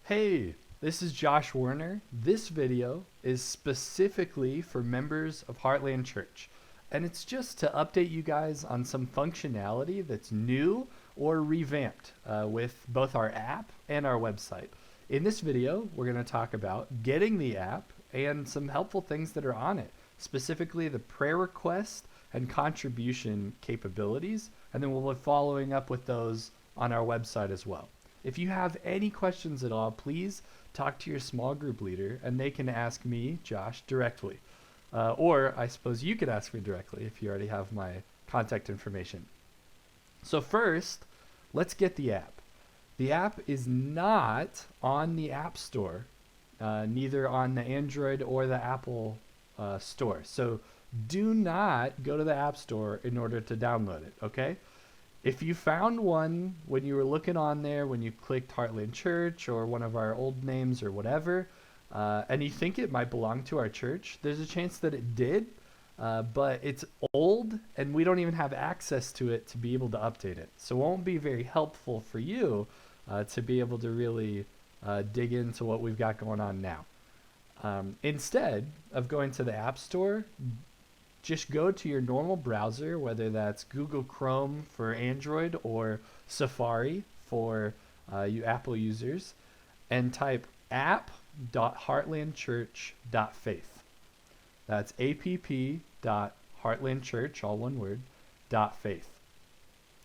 Hey, this is Josh Warner. This video is specifically for members of Heartland Church, and it's just to update you guys on some functionality that's new or revamped with both our app and our website. In this video, we're going to talk about getting the app and some helpful things that are on it, specifically the prayer request and contribution capabilities, and then we'll be following up with those on our website as well. If you have any questions at all, please talk to your small group leader and they can ask me, Josh, directly. Or I suppose you could ask me directly if you already have my contact information. So first, let's get the app. The app is not on the App Store, neither on the Android or the Apple store. So do not go to the App Store in order to download it, okay? If you found one when you were looking on there, when you clicked Heartland Church or one of our old names or whatever, and you think it might belong to our church, there's a chance that it did, but it's old and we don't even have access to it to be able to update it. So it won't be very helpful for you to be able to really dig into what we've got going on now. Instead of going to the App Store, just go to your normal browser, whether that's Google Chrome for Android or Safari for you Apple users, and type app.heartlandchurch.faith. That's app.heartlandchurch, all one word, .faith.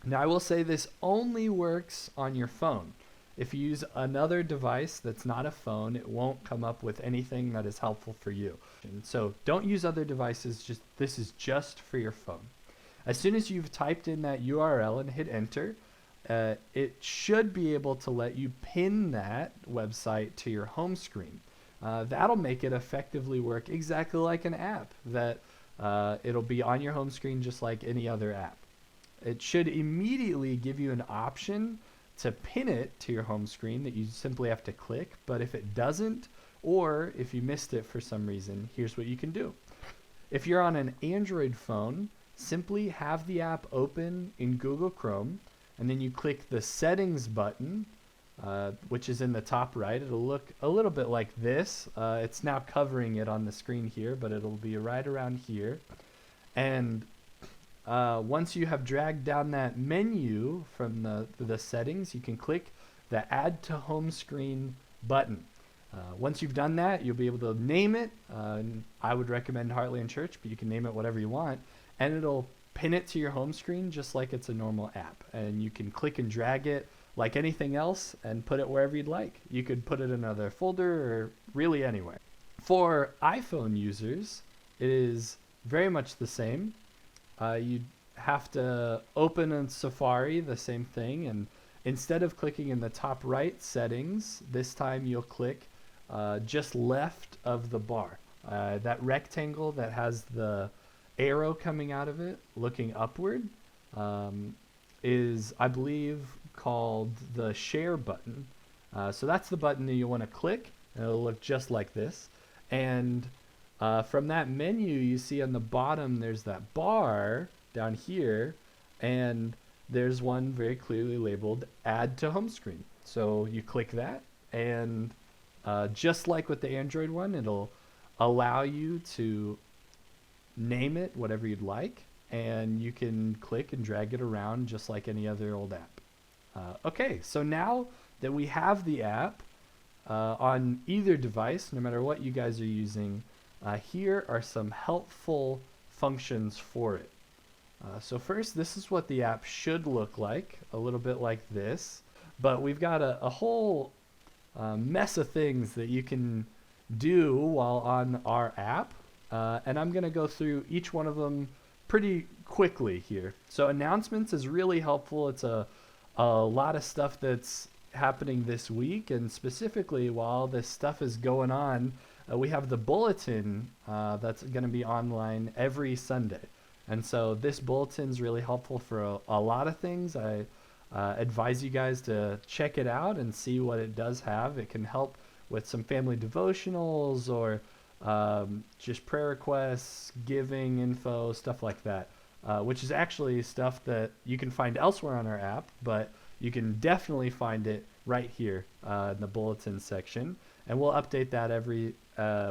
Now I will say this only works on your phone. If you use another device that's not a phone, it won't come up with anything that is helpful for you. And so don't use other devices, this is just for your phone. As soon as you've typed in that URL and hit enter, it should be able to let you pin that website to your home screen. That'll make it effectively work exactly like an app, that it'll be on your home screen just like any other app. It should immediately give you an option to pin it to your home screen that you simply have to click, but if it doesn't, or if you missed it for some reason, here's what you can do. If you're on an Android phone, simply have the app open in Google Chrome, and then you click the settings button, which is in the top right. It'll look a little bit like this. It's now covering it on the screen here, but it'll be right around here. And once you have dragged down that menu from the settings, you can click the Add to Home Screen button. Once you've done that, you'll be able to name it. I would recommend Heartland Church, but you can name it whatever you want. And it'll pin it to your home screen just like it's a normal app. And you can click and drag it like anything else and put it wherever you'd like. You could put it in another folder or really anywhere. For iPhone users, it is very much the same. You have to open in Safari, the same thing, and instead of clicking in the top right settings, this time you'll click just left of the bar. That rectangle that has the arrow coming out of it looking upward is, I believe, called the share button. So that's the button that you want to click, and it'll look just like this. And from that menu, you see on the bottom there's that bar down here, and there's one very clearly labeled Add to Home Screen. So you click that, and just like with the Android one, it'll allow you to name it whatever you'd like, and you can click and drag it around just like any other old app. Okay, so now that we have the app on either device, no matter what you guys are using, here are some helpful functions for it. So first, this is what the app should look like, a little bit like this, but we've got a whole mess of things that you can do while on our app, and I'm going to go through each one of them pretty quickly here. So announcements is really helpful. It's a lot of stuff that's happening this week, and specifically while this stuff is going on, we have the bulletin that's going to be online every Sunday. And so this bulletin's really helpful for a lot of things. I advise you guys to check it out and see what it does have. It can help with some family devotionals or just prayer requests, giving info, stuff like that, which is actually stuff that you can find elsewhere on our app, but you can definitely find it right here in the bulletin section, and we'll update that every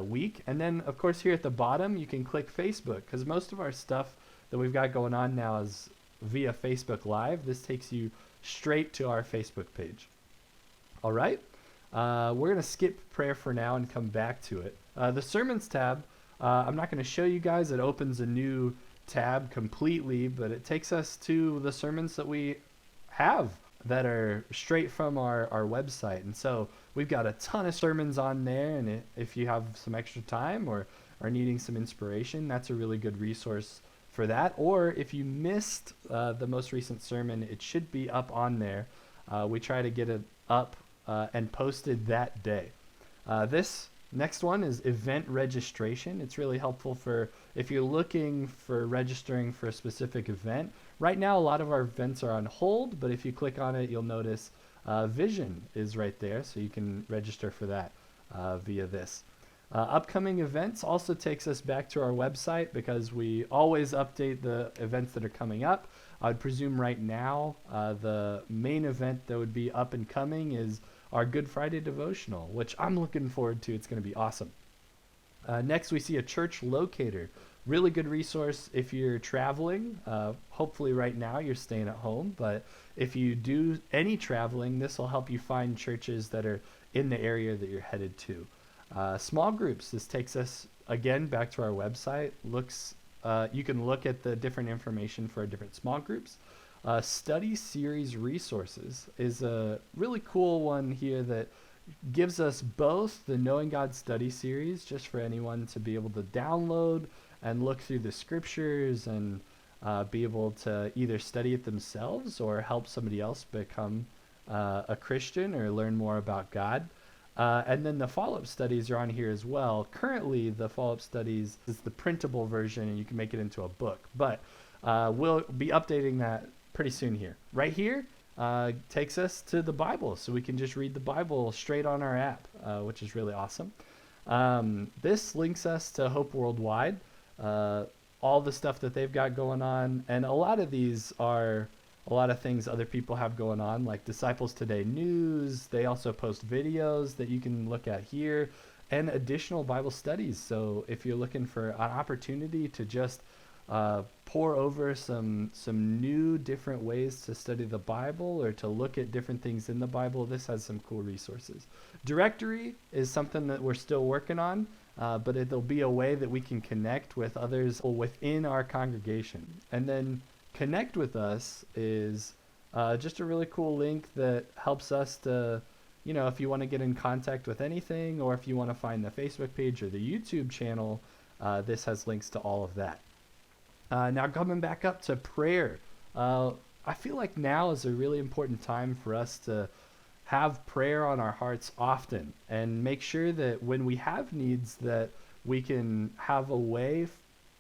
week. And then, of course, here at the bottom, you can click Facebook, because most of our stuff that we've got going on now is via Facebook Live. This takes you straight to our Facebook page. All right, we're going to skip prayer for now and come back to it. The Sermons tab, I'm not going to show you guys. It opens a new tab completely, but it takes us to the sermons that we have that are straight from our website. And so we've got a ton of sermons on there, and if you have some extra time or are needing some inspiration, that's a really good resource for that. Or if you missed the most recent sermon, it should be up on there. We try to get it up and posted that day. This next one is event registration. It's really helpful for if you're looking for registering for a specific event. Right now, a lot of our events are on hold, but if you click on it, you'll notice Vision is right there, so you can register for that via this. Upcoming events also takes us back to our website, because we always update the events that are coming up. I would presume right now the main event that would be up and coming is our Good Friday devotional, which I'm looking forward to. It's going to be awesome. Next, we see a church locator. Really good resource if you're traveling. Hopefully right now you're staying at home, but if you do any traveling, this will help you find churches that are in the area that you're headed to. Small groups. This takes us again back to our website. You can look at the different information for our different small groups. Study series resources is a really cool one here that gives us both the Knowing God study series, just for anyone to be able to download and look through the scriptures and be able to either study it themselves or help somebody else become a Christian or learn more about God. And then the follow-up studies are on here as well. Currently, the follow-up studies is the printable version, and you can make it into a book. But we'll be updating that pretty soon here. Right here takes us to the Bible, so we can just read the Bible straight on our app, which is really awesome. This links us to Hope Worldwide, all the stuff that they've got going on, and a lot of these are a lot of things other people have going on, like Disciples Today News. They also post videos that you can look at here, and additional Bible studies. So if you're looking for an opportunity to just pour over some new different ways to study the Bible or to look at different things in the Bible, this has some cool resources. Directory is something that we're still working on, but it'll be a way that we can connect with others within our congregation. And then Connect with Us is just a really cool link that helps us to, if you want to get in contact with anything, or if you want to find the Facebook page or the YouTube channel, this has links to all of that. Now coming back up to prayer, I feel like now is a really important time for us to have prayer on our hearts often, and make sure that when we have needs that we can have a way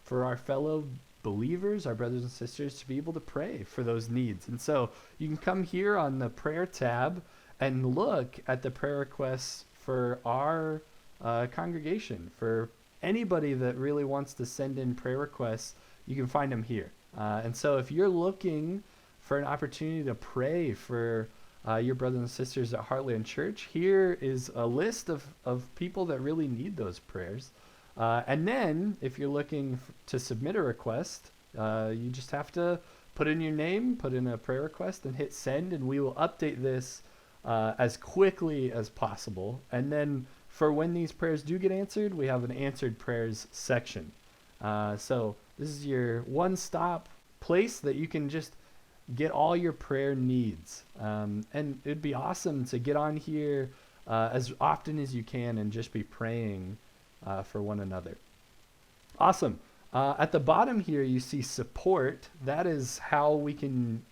for our fellow believers, our brothers and sisters, to be able to pray for those needs. And so you can come here on the prayer tab and look at the prayer requests for our congregation. For anybody that really wants to send in prayer requests, you can find them here. And so if you're looking for an opportunity to pray for your brothers and sisters at Heartland Church, here is a list of people that really need those prayers. And then if you're looking to submit a request, you just have to put in your name, put in a prayer request, and hit send, and we will update this as quickly as possible. And then for when these prayers do get answered, we have an answered prayers section. So this is your one-stop place that you can just get all your prayer needs. And it'd be awesome to get on here as often as you can and just be praying for one another. Awesome. At the bottom here, you see support. That is how we can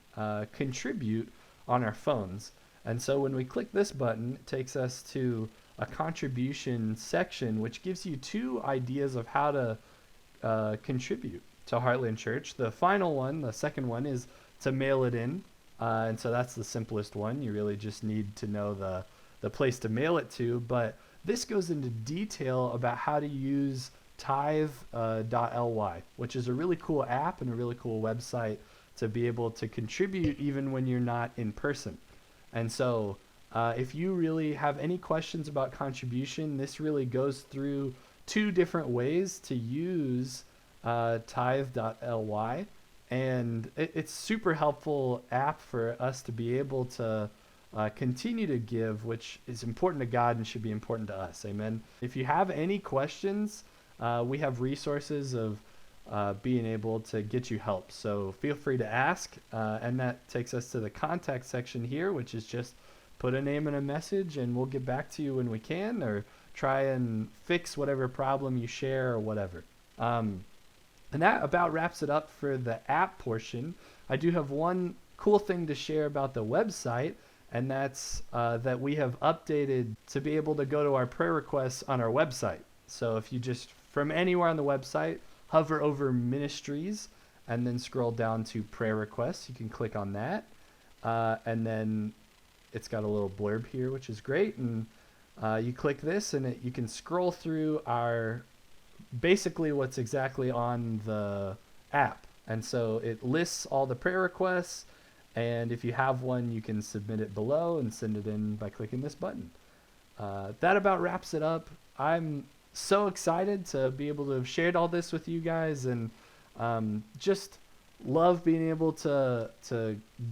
contribute on our phones. And so when we click this button, it takes us to a contribution section, which gives you two ideas of how to contribute to Heartland Church. The final one, the second one, is to mail it in. And so that's the simplest one. You really just need to know the place to mail it to. But this goes into detail about how to use tithe.ly, which is a really cool app and a really cool website to be able to contribute even when you're not in person. And so If you really have any questions about contribution, this really goes through two different ways to use tithe.ly. And it's super helpful app for us to be able to continue to give, which is important to God and should be important to us. Amen. If you have any questions, we have resources of being able to get you help. So feel free to ask. And that takes us to the contact section here, which is just put a name and a message, and we'll get back to you when we can, or try and fix whatever problem you share or whatever. And that about wraps it up for the app portion. I do have one cool thing to share about the website, and that's that we have updated to be able to go to our prayer requests on our website. So if you just, from anywhere on the website, hover over ministries and then scroll down to prayer requests, you can click on that. And then it's got a little blurb here, which is great. And you click this and you can scroll through our basically what's exactly on the app. And so it lists all the prayer requests, and if you have one, you can submit it below and send it in by clicking this button. That about wraps it up. I'm so excited to be able to have shared all this with you guys, and just love being able to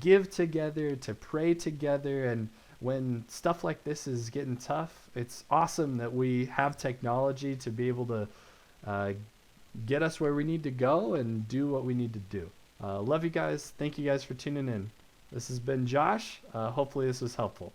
give together, to pray together. And when stuff like this is getting tough, it's awesome that we have technology to be able to get us where we need to go and do what we need to do. Love you guys. Thank you guys for tuning in. This has been Josh. Hopefully this was helpful.